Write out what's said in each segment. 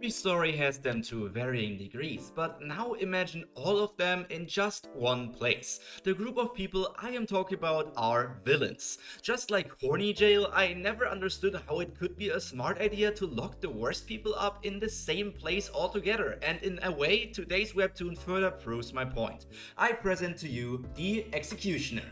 Every story has them to varying degrees, but now imagine all of them in just one place. The group of people I am talking about are villains. Just like Horny Jail, I never understood how it could be a smart idea to lock the worst people up in the same place altogether, and in a way, today's webtoon further proves my point. I present to you the Executioner.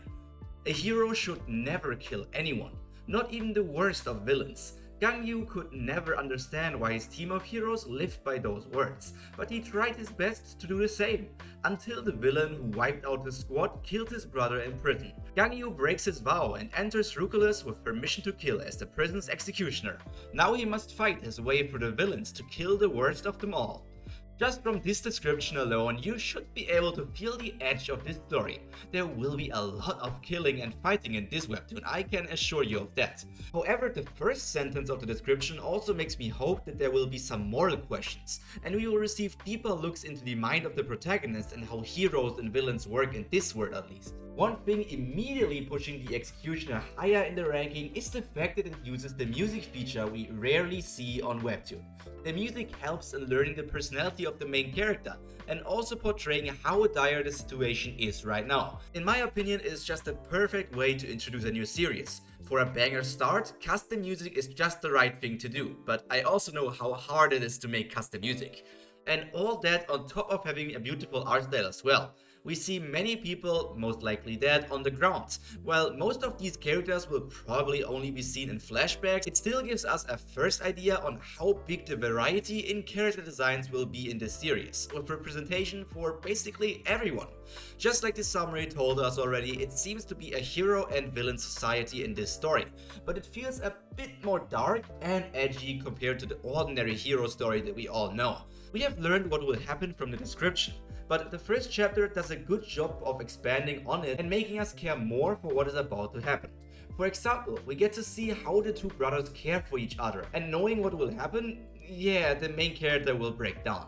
A hero should never kill anyone, not even the worst of villains. Gangyu could never understand why his team of heroes lived by those words, but he tried his best to do the same, until the villain who wiped out his squad killed his brother in prison. Gangyu breaks his vow and enters Ruculus with permission to kill as the prison's executioner. Now he must fight his way through the villains to kill the worst of them all. Just from this description alone, you should be able to feel the edge of this story. There will be a lot of killing and fighting in this webtoon, I can assure you of that. However, the first sentence of the description also makes me hope that there will be some moral questions, and we will receive deeper looks into the mind of the protagonist and how heroes and villains work in this world at least. One thing immediately pushing the Executioner higher in the ranking is the fact that it uses the music feature we rarely see on Webtoon. The music helps in learning the personality of the main character and also portraying how dire the situation is right now. In my opinion, it is just a perfect way to introduce a new series. For a banger start, custom music is just the right thing to do, but I also know how hard it is to make custom music. And all that on top of having a beautiful art style as well. We see many people, most likely dead, on the ground. While most of these characters will probably only be seen in flashbacks, it still gives us a first idea on how big the variety in character designs will be in this series, with representation for basically everyone. Just like the summary told us already, it seems to be a hero and villain society in this story, but it feels a bit more dark and edgy compared to the ordinary hero story that we all know. We have learned what will happen from the description, but the first chapter does a good job of expanding on it and making us care more for what is about to happen. For example, we get to see how the two brothers care for each other, and knowing what will happen, yeah, the main character will break down.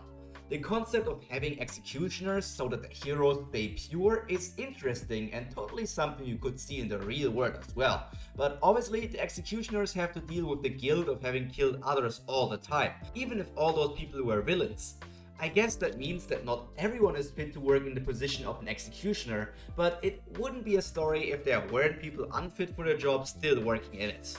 The concept of having executioners so that the heroes stay pure is interesting and totally something you could see in the real world as well. But obviously the executioners have to deal with the guilt of having killed others all the time, even if all those people were villains. I guess that means that not everyone is fit to work in the position of an executioner, but it wouldn't be a story if there weren't people unfit for their job still working in it.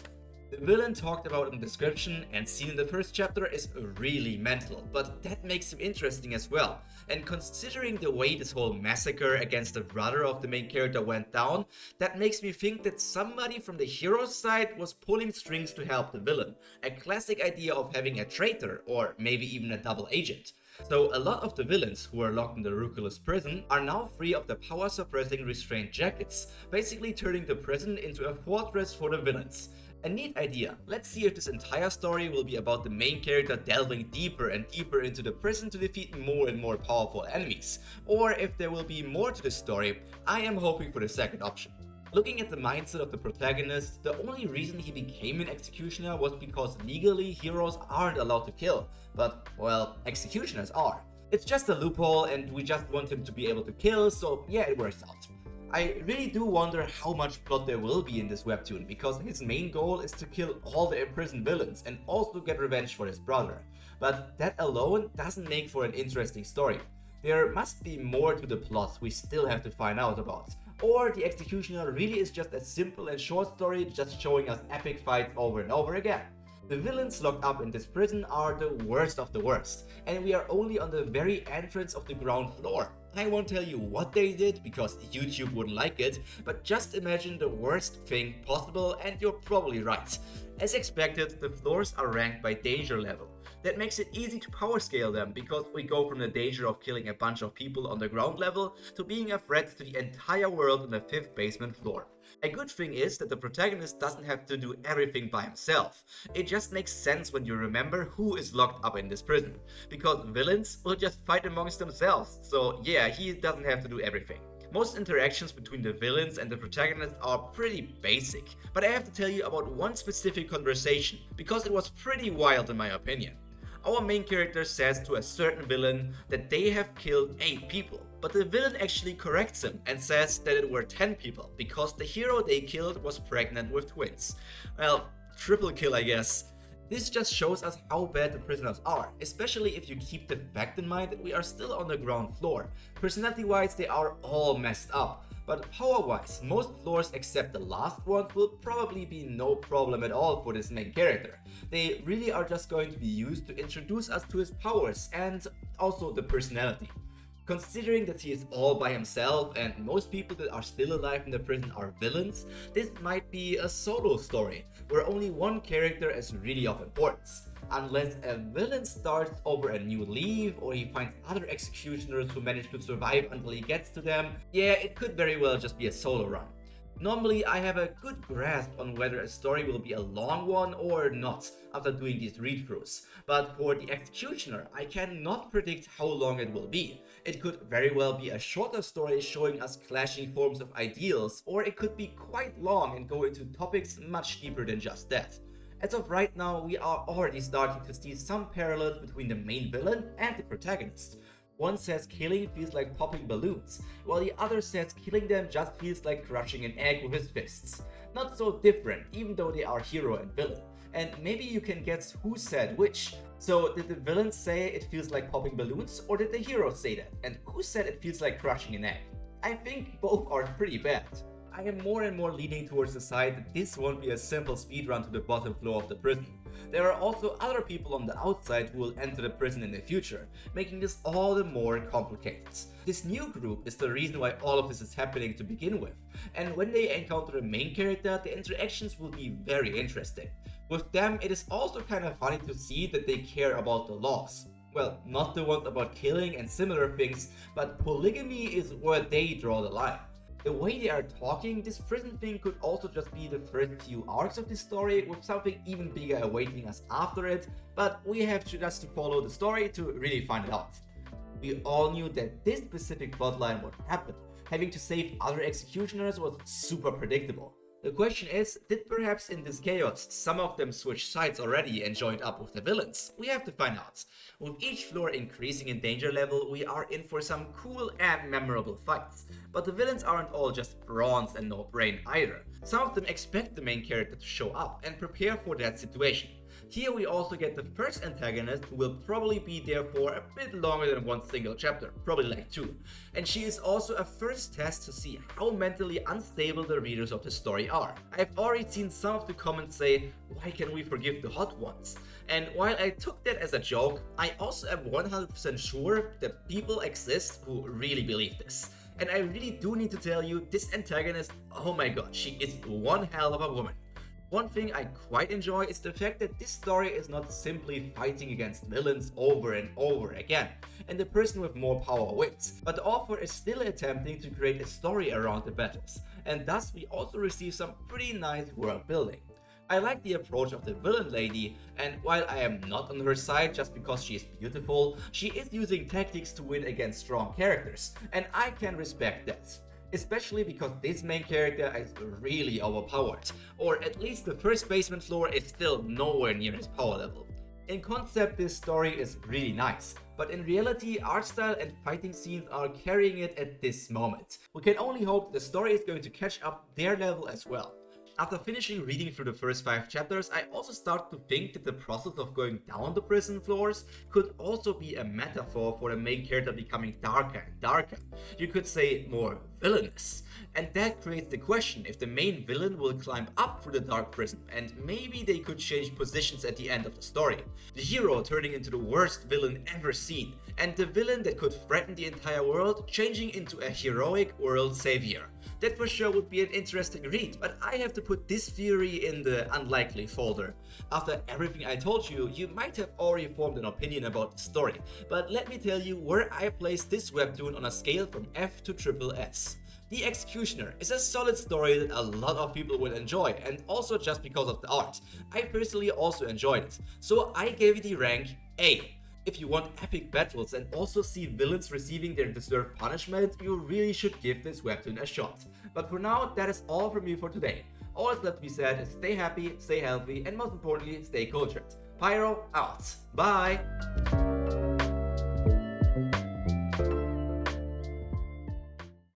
The villain talked about in the description and seen in the first chapter is really mental, but that makes him interesting as well. And considering the way this whole massacre against the brother of the main character went down, that makes me think that somebody from the hero's side was pulling strings to help the villain. A classic idea of having a traitor, or maybe even a double agent. So a lot of the villains who are locked in the Ruculus prison are now free of the power suppressing restraint jackets, basically turning the prison into a fortress for the villains. A neat idea. Let's see if this entire story will be about the main character delving deeper and deeper into the prison to defeat more and more powerful enemies, or if there will be more to the story. I am hoping for the second option. Looking at the mindset of the protagonist, the only reason he became an executioner was because legally heroes aren't allowed to kill, but, well, executioners are. It's just a loophole and we just want him to be able to kill, so yeah, it works out. I really do wonder how much plot there will be in this webtoon, because his main goal is to kill all the imprisoned villains and also get revenge for his brother. But that alone doesn't make for an interesting story. There must be more to the plot we still have to find out about. Or the Executioner really is just a simple and short story just showing us epic fights over and over again. The villains locked up in this prison are the worst of the worst, and we are only on the very entrance of the ground floor. I won't tell you what they did because YouTube wouldn't like it, but just imagine the worst thing possible and you're probably right. As expected, the floors are ranked by danger level. That makes it easy to power scale them because we go from the danger of killing a bunch of people on the ground level to being a threat to the entire world on the 5th basement floor. A good thing is that the protagonist doesn't have to do everything by himself. It just makes sense when you remember who is locked up in this prison, because villains will just fight amongst themselves, so yeah, he doesn't have to do everything. Most interactions between the villains and the protagonist are pretty basic, but I have to tell you about one specific conversation, because it was pretty wild in my opinion. Our main character says to a certain villain that they have killed 8 people, but the villain actually corrects him and says that it were 10 people because the hero they killed was pregnant with twins. Well, triple kill I guess. This just shows us how bad the prisoners are, especially if you keep the fact in mind that we are still on the ground floor. Personality-wise, they are all messed up, but power-wise, most floors except the last one will probably be no problem at all for this main character. They really are just going to be used to introduce us to his powers and also the personality. Considering that he is all by himself and most people that are still alive in the prison are villains, this might be a solo story, where only one character is really of importance. Unless a villain starts over a new leaf or he finds other executioners who manage to survive until he gets to them, yeah, it could very well just be a solo run. Normally, I have a good grasp on whether a story will be a long one or not after doing these read-throughs, but for the Executioner, I cannot predict how long it will be. It could very well be a shorter story showing us clashing forms of ideals, or it could be quite long and go into topics much deeper than just that. As of right now, we are already starting to see some parallels between the main villain and the protagonist. One says killing feels like popping balloons, while the other says killing them just feels like crushing an egg with his fists. Not so different, even though they are hero and villain. And maybe you can guess who said which. So did the villain say it feels like popping balloons, or did the hero say that? And who said it feels like crushing an egg? I think both are pretty bad. I am more and more leaning towards the side that this won't be a simple speedrun to the bottom floor of the prison. There are also other people on the outside who will enter the prison in the future, making this all the more complicated. This new group is the reason why all of this is happening to begin with, and when they encounter the main character, the interactions will be very interesting. With them, it is also kind of funny to see that they care about the laws. Well, not the ones about killing and similar things, but polygamy is where they draw the line. The way they are talking, this prison thing could also just be the first few arcs of this story with something even bigger awaiting us after it, but we have to just follow the story to really find it out. We all knew that this specific plotline would happen. Having to save other executioners was super predictable. The question is, did perhaps in this chaos some of them switch sides already and joined up with the villains? We have to find out. With each floor increasing in danger level, we are in for some cool and memorable fights. But the villains aren't all just bronze and no brain either. Some of them expect the main character to show up and prepare for that situation. Here we also get the first antagonist, who will probably be there for a bit longer than one single chapter, probably like 2. And she is also a first test to see how mentally unstable the readers of the story are. I've already seen some of the comments say, why can we forgive the hot ones? And while I took that as a joke, I also am 100% sure that people exist who really believe this. And I really do need to tell you, this antagonist, oh my god, she is one hell of a woman. One thing I quite enjoy is the fact that this story is not simply fighting against villains over and over again, and the person with more power wins, but the author is still attempting to create a story around the battles, and thus we also receive some pretty nice world building. I like the approach of the villain lady, and while I am not on her side just because she is beautiful, she is using tactics to win against strong characters, and I can respect that. Especially because this main character is really overpowered, or at least the first basement floor is still nowhere near his power level. In concept, this story is really nice, but in reality, art style and fighting scenes are carrying it at this moment. We can only hope the story is going to catch up their level as well. After finishing reading through the first 5 chapters, I also start to think that the process of going down the prison floors could also be a metaphor for the main character becoming darker and darker. You could say more villainous. And that creates the question if the main villain will climb up through the dark prison, and maybe they could change positions at the end of the story. The hero turning into the worst villain ever seen, and the villain that could threaten the entire world changing into a heroic world savior. That for sure would be an interesting read, but I have to put this theory in the unlikely folder. After everything I told you, you might have already formed an opinion about the story, but let me tell you where I place this webtoon on a scale from F to SS. The Executioner is a solid story that a lot of people will enjoy, and also just because of the art. I personally also enjoyed it, so I gave it the rank A. If you want epic battles and also see villains receiving their deserved punishment, you really should give this webtoon a shot. But for now, that is all from me for today. All that's left to be said is stay happy, stay healthy, and most importantly, stay cultured. Pyro out. Bye!